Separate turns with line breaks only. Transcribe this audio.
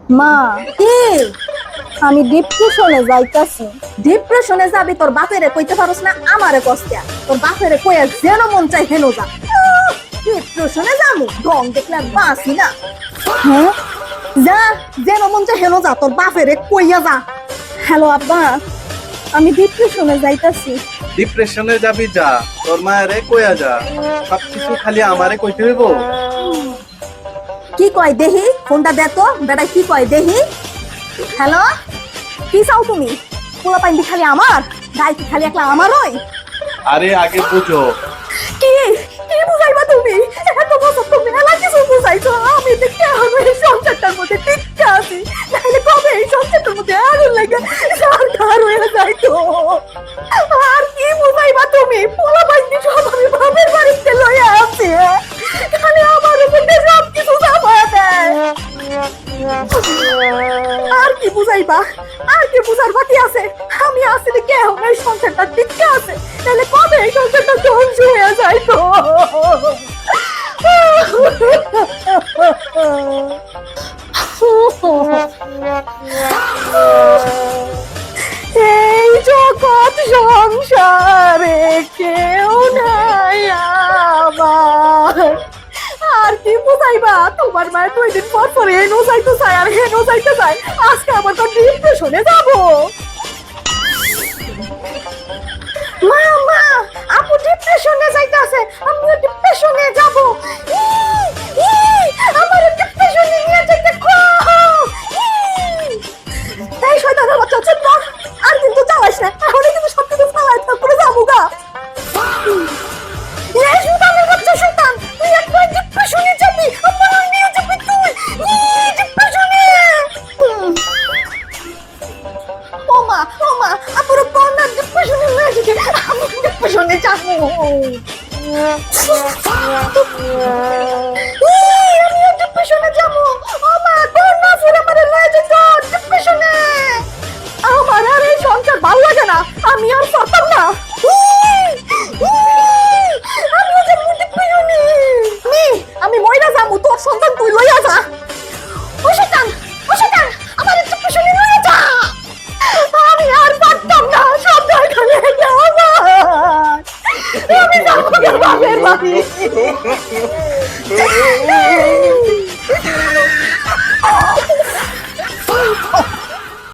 মা কি আমি ডিপ্রেশনে যাইতাছি। ডিপ্রেশনে যাবি তোর বাপেরে কইতে পারোস না আমারে কষ্টা তোর বাপেরে কইয়া যেন মন চাই হেন যা। ডিপ্রেশনে যাবো ঢং দেখলে আর বাঁচি না। হ্যাঁ যা যেন মন চাই হেন যা তোর বাপেরে কইয়া যা। হ্যালো আব্বা আমি ডিপ্রেশনে যাইতাছি।
ডিপ্রেশনে যাবি যা, তোর মায়েরে কইয়া যা, সবকিছু খালি আমারে কইতে হইব।
কি কয় দেহি ফোনটা দে তো বেটা কি কয় দেহি। হ্যালো কি চাও তুমি? পোলা পাইন্দি খালি আমার দায়িত্ব খালি একলা আমারই।
আরে আগে বুঝো।
কি কি বুঝাইবা তুমি? এত বছর তুমি মেলা কিছু বুঝাইছো আমি দেখতে আমি এই সংসারটার মধ্যে টিকা আছি নাহলে কবে এই সংসারটার মধ্যে আগুন লাগে সরকার হয়ে যাইতো। আর কি বুঝাইবা তুমি? পোলা পাইন্দি সব আমি বাপের বাড়িতে লইয়া আছি খালি আমার উপরে সব কিছু চাপায়া দেয়। আর কি বুঝাইবা? আর কি বুঝার বাকি আছে? আমি আসলে কে হবে এই সংসারটা টিকে আছে তাহলে কবে এই সংসারটা ধ্বংস হয়ে যায় তো। এই জগৎ সংসারে কেউ নাই আমার। আর কি বুঝাইবা? তোমার মায়ের 2 দিন পর পর হেনো যাইতে চায় আর হেনো যাইতে চায়। আজকে আমার তো ডিপ্রেশনে যাবো। মা মা আপু ডিপ্রেশনে যাইতাছে আমিও ডিপ্রেশনে যাব। আমার ডিপ্রেশনে নিয়ে যেতে কো। এই শয়তানের বাচ্চা চুপ কর। আর কিন্তু যাওয়াস না এখন কিন্তু সব কিছু ফালাই করে যাবো গা। এই শয়তানের বাচ্চা শয়তান তুই একবার ডিপ্রেশনে যাবি আমার নিয়ে যাবি তুই ডিপ্রেশনে। ওমা আপুর কোন ডিপ্রেশনে নিয়ে যেতে আমি ডিপ্রেশনে যাবো। আমিও ডিপ্রেশনে যাবো। ওমা কোন না ফুরে আমারে লয়ে যেত ডিপ্রেশনে। আমার আর এই সংসার ভালো লাগে না আমি আর পারতাম না। আমিও যাবো ডিপ্রেশনে। আমি মইরা যাবো তোর সন্তান তুই লইয়া যা। ও শয়তান আমার ডিপ্রেশনে লইয়া যা। আমি আর পারতাম না সব খালি আমার। আমি যাবো বাপের বাড়ি।